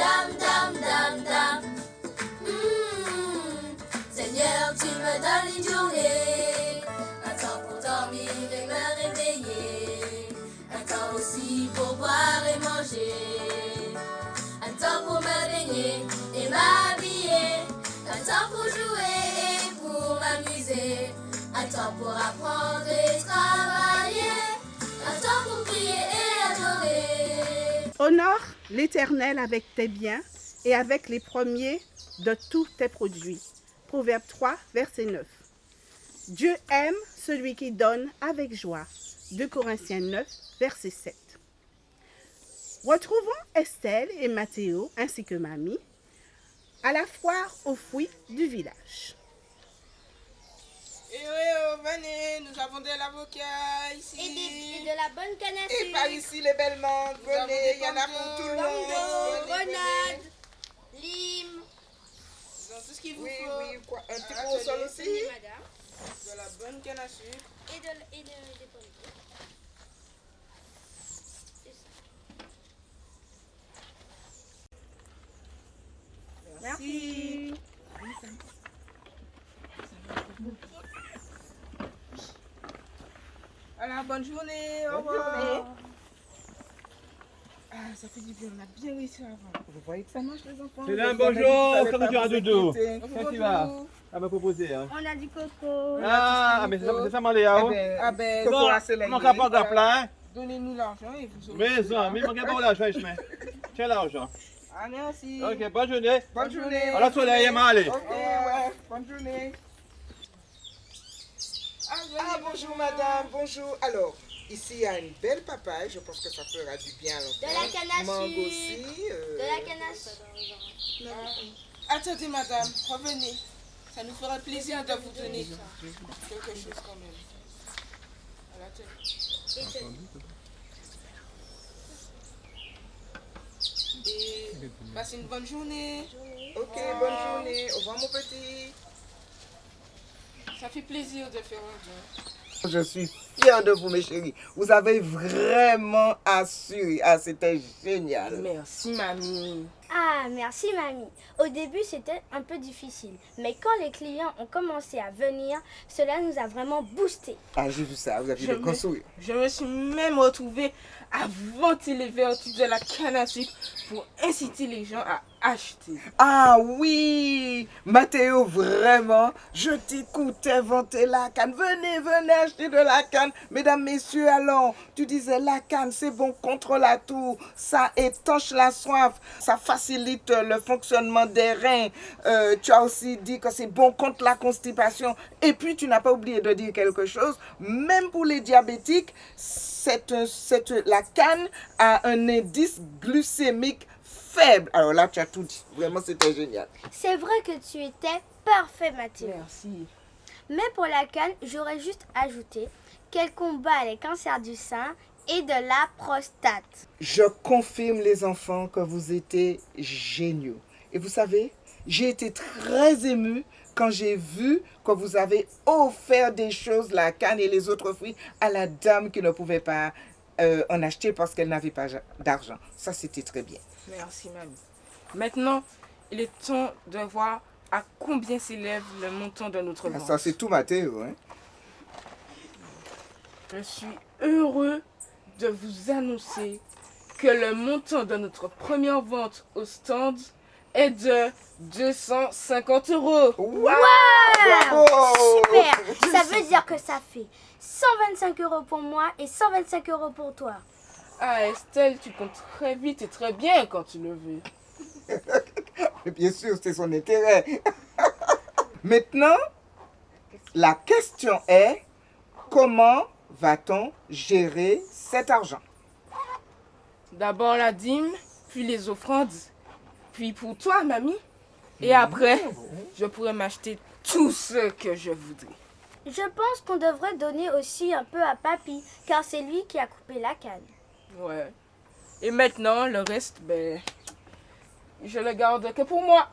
Dame, dame, dame, dame. Seigneur, tu me donnes une journée, un temps pour dormir et me réveiller, un temps aussi pour boire et manger, un temps pour me baigner et m'habiller, un temps pour jouer et pour m'amuser, un temps pour apprendre et travailler, un temps pour prier et adorer. Honore l'Éternel avec tes biens et avec les premiers de tous tes produits. Proverbe 3, verset 9. Dieu aime celui qui donne avec joie. 2 Corinthiens 9, verset 7. Retrouvons Estelle et Mathéo ainsi que Mamie à la foire aux fruits du village. Venez, nous avons de l'avocat ici. Et de la bonne canne à Et sucre. par ici les belles menthes. Venez, il y en a pour tout le monde. Grenade, lime. Tout ce qu'il vous Oui, faut. oui, quoi, un petit peu au sol aussi. Oui, madame. De la bonne canne à sucre. Et des pommes de terre. C'est ça. Merci. Voilà, bonne journée. Au revoir. Ah, ça fait du bien, on a bien réussi avant. Vous voyez que ça marche, les enfants? Mesdames, Vous avez dit bonjour. qu'il fallait Comment pas tu vas, vous Doudou? inquiéter. Comment tu vas? À me proposer. Hein. On a du coco. Ah, mais c'est ça, Maléa. Ah ben, Bon, coco à soleil. Mon capable de plein. Donnez-nous l'argent et vous aurez. Mais ça, mais manquez pas l'argent, je mets. Tiens l'argent. Ah, merci. Ok, bonne journée. Bonne journée. À la soleil, allez. Ok, ouais, bonne journée. Ah, bonjour madame, bonjour. Alors, ici il y a une belle papaye, je pense que ça fera du bien à l'enfant. De la canne à Mangue sucre. aussi. De la canne à sucre. Attendez, madame, revenez. Ça nous fera plaisir de vous donner quelque chose quand même. Voilà, tiens. Et passez une bonne journée. Ok, bonne journée. Au revoir mon petit. Ça fait plaisir de faire un don. Je suis fière de vous mes chéris. Vous avez vraiment assuré. Ah, c'était génial. Merci, mamie. Ah, merci mamie. Au début, c'était un peu difficile. Mais quand les clients ont commencé à venir, cela nous a vraiment boosté. Ah, j'ai vu ça, vous avez Je le grand sourire. Je me suis même retrouvée à vanter les vertus de la canne à sucre pour inciter les gens à acheter. Ah oui, Mathéo, vraiment, je t'écoutais vanter la canne. Venez, venez acheter de la canne. Mesdames, messieurs, allons. Tu disais la canne, c'est bon contre la toux. Ça étanche la soif. Ça facilite le fonctionnement des reins. Tu as aussi dit que c'est bon contre la constipation. Et puis, tu n'as pas oublié de dire quelque chose. Même pour les diabétiques, la canne a un indice glycémique faible. Alors là, tu as tout dit. Vraiment, c'était génial. C'est vrai que tu étais parfait, Mathieu. Merci. Mais pour la canne, j'aurais juste ajouté qu'elle combat les cancers du sein et de la prostate. Je confirme, les enfants, que vous étiez géniaux. Et vous savez, j'ai été très émue quand j'ai vu que vous avez offert des choses, la canne et les autres fruits, à la dame qui ne pouvait pas en acheter parce qu'elle n'avait pas d'argent. Ça, c'était très bien. Merci, mamie. Maintenant, il est temps de voir à combien s'élève le montant de notre vente. Ça, c'est tout Mathéo, hein? Je suis heureux de vous annoncer que le montant de notre première vente au stand est de 250 €. Wow! Super! Ça veut dire que ça fait 125 € pour moi et 125 € pour toi. Ah, Estelle, tu comptes très vite et très bien quand tu le veux. Bien sûr, c'est son intérêt. Maintenant, la question est, comment va-t-on gérer cet argent? D'abord la dîme, puis les offrandes, puis pour toi, mamie. Et après, je pourrais m'acheter tout ce que je voudrais. Je pense qu'on devrait donner aussi un peu à papy, car c'est lui qui a coupé la canne. Ouais. Et maintenant, le reste, je le garde que pour moi.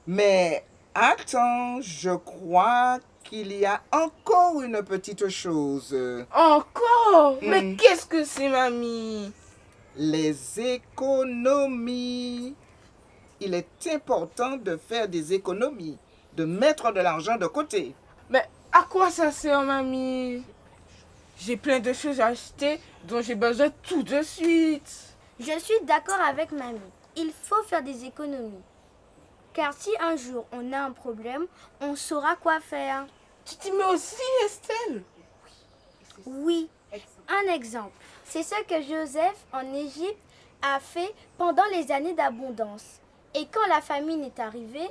Mais attends, je crois qu'il y a encore une petite chose. Encore? Mais qu'est-ce que c'est, mamie? Les économies. Il est important de faire des économies, de mettre de l'argent de côté. Mais à quoi ça sert, mamie? J'ai plein de choses à acheter dont j'ai besoin tout de suite. Je suis d'accord avec mamie. Il faut faire des économies. Car si un jour on a un problème, on saura quoi faire. Tu t'y mets aussi, Estelle? Oui, un exemple. C'est ce que Joseph en Égypte a fait pendant les années d'abondance. Et quand la famine est arrivée,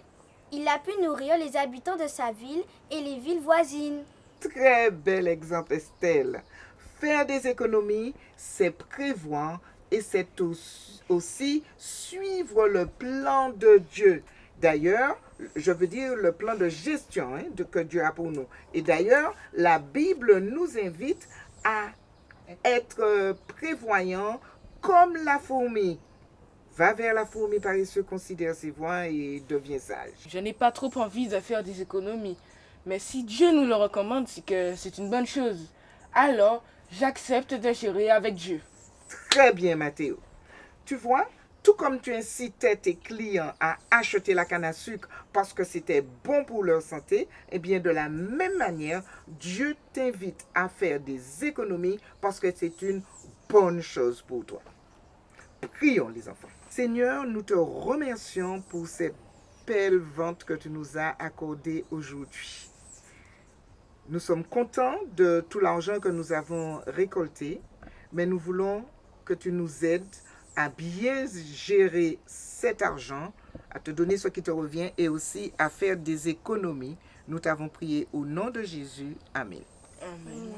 il a pu nourrir les habitants de sa ville et les villes voisines. Très bel exemple, Estelle. Faire des économies, c'est prévoir et c'est aussi suivre le plan de Dieu. D'ailleurs, je veux dire le plan de gestion que Dieu a pour nous. Et d'ailleurs, la Bible nous invite à être prévoyants comme la fourmi. Va vers la fourmi paresseuse, considère ses voies et deviens sage. Je n'ai pas trop envie de faire des économies. Mais si Dieu nous le recommande, c'est que c'est une bonne chose. Alors, j'accepte de gérer avec Dieu. Très bien, Mathéo. Tu vois, tout comme tu incitais tes clients à acheter la canne à sucre parce que c'était bon pour leur santé, eh bien, de la même manière, Dieu t'invite à faire des économies parce que c'est une bonne chose pour toi. Prions, les enfants. Seigneur, nous te remercions pour cette belle vente que tu nous as accordée aujourd'hui. Nous sommes contents de tout l'argent que nous avons récolté, mais nous voulons que tu nous aides à bien gérer cet argent, à te donner ce qui te revient et aussi à faire des économies. Nous t'avons prié au nom de Jésus. Amen. Amen.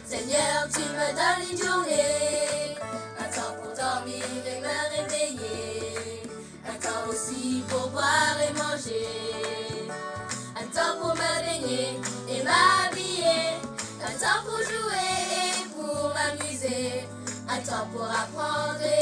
Seigneur, tu me donnes une journée, un temps pour dormir et me réveiller, un temps aussi pour boire et manger, un temps pour me baigner et m'habiller, un temps pour jouer et pour m'amuser, un temps pour apprendre et